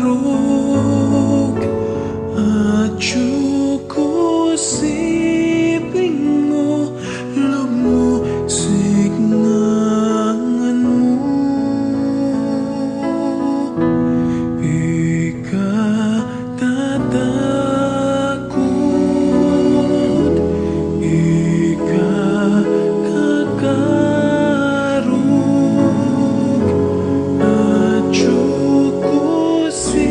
Ikakakarog at kusiping mo, loob mo, signangan mo. Ikatatakot, ikakakarog at kusiping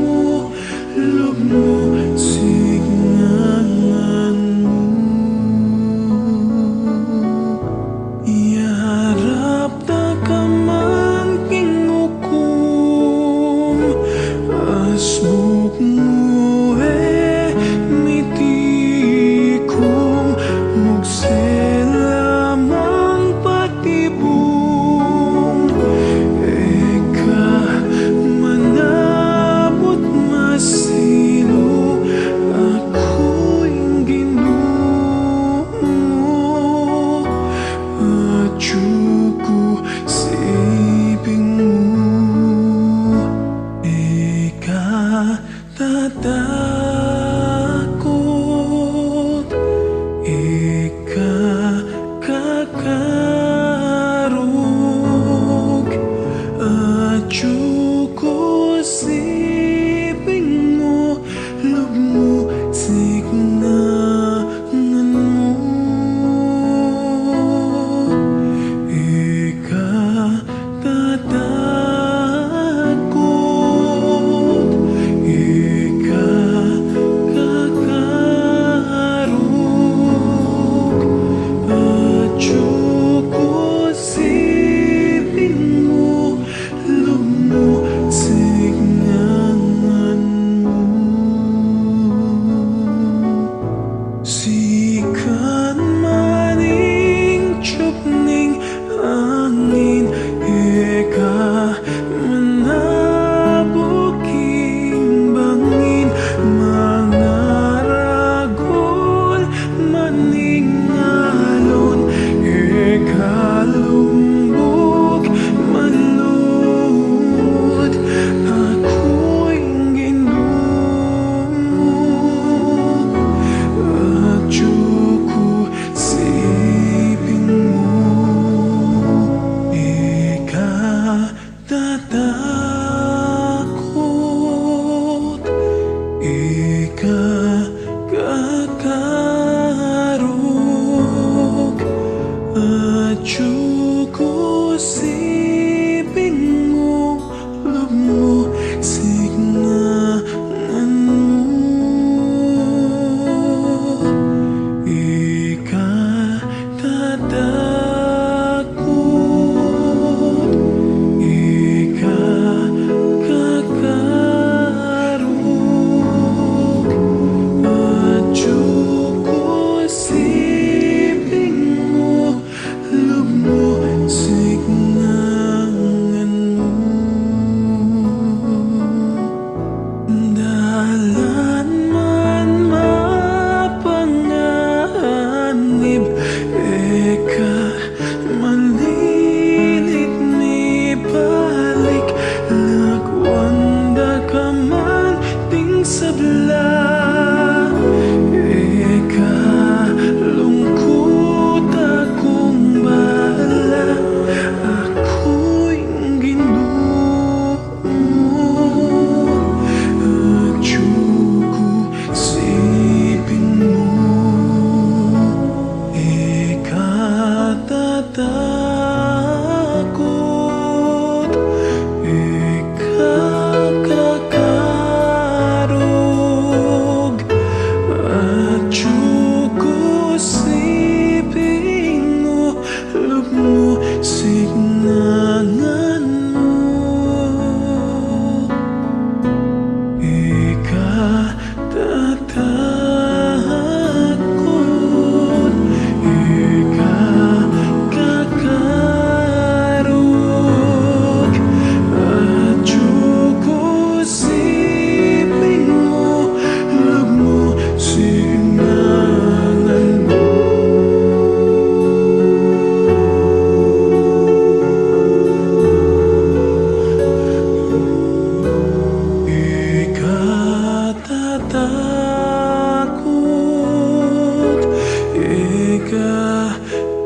mo, loob mo, signangan mo. Iharap na ka man kinukum, asbuk mo mitikum, mugsilamang patibong. Eka manabot masilo, ako'y Ginoo at kusiping mo. Ikatatakot, ikakakarog at kusiping mo, loob mo, signangan mo. Ikatatakot, ikakakarog at kusiping mo, loob mo, signangan mo. Sikan maning tiyupning hangin, eka manabuking bangin, mga ragol maning alon, eka lumbog manlud, ako'y Ginoo at kusiping mo. Ikatatakot, ikakakarog at kusiping mo, loob mo, signangan mo. Ikatatakot, ikakakarog at kusiping mo, loob mo, signangan mo. Dalan man mapanganib, eka manlilit ni balik, nagwanda ka man ting sabla. Eka lungkot akong bala, ako'y Ginoo at kusiping mo. Ikatatakot, ikakakarog at kusiping mo, loob mo, signangan mo. Ikatatakot, ikakakarog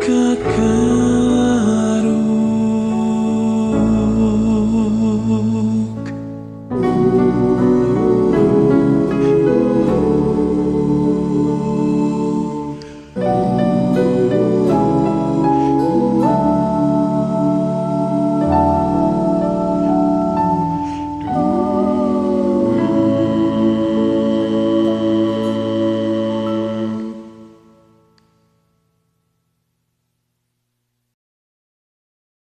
kakaiba.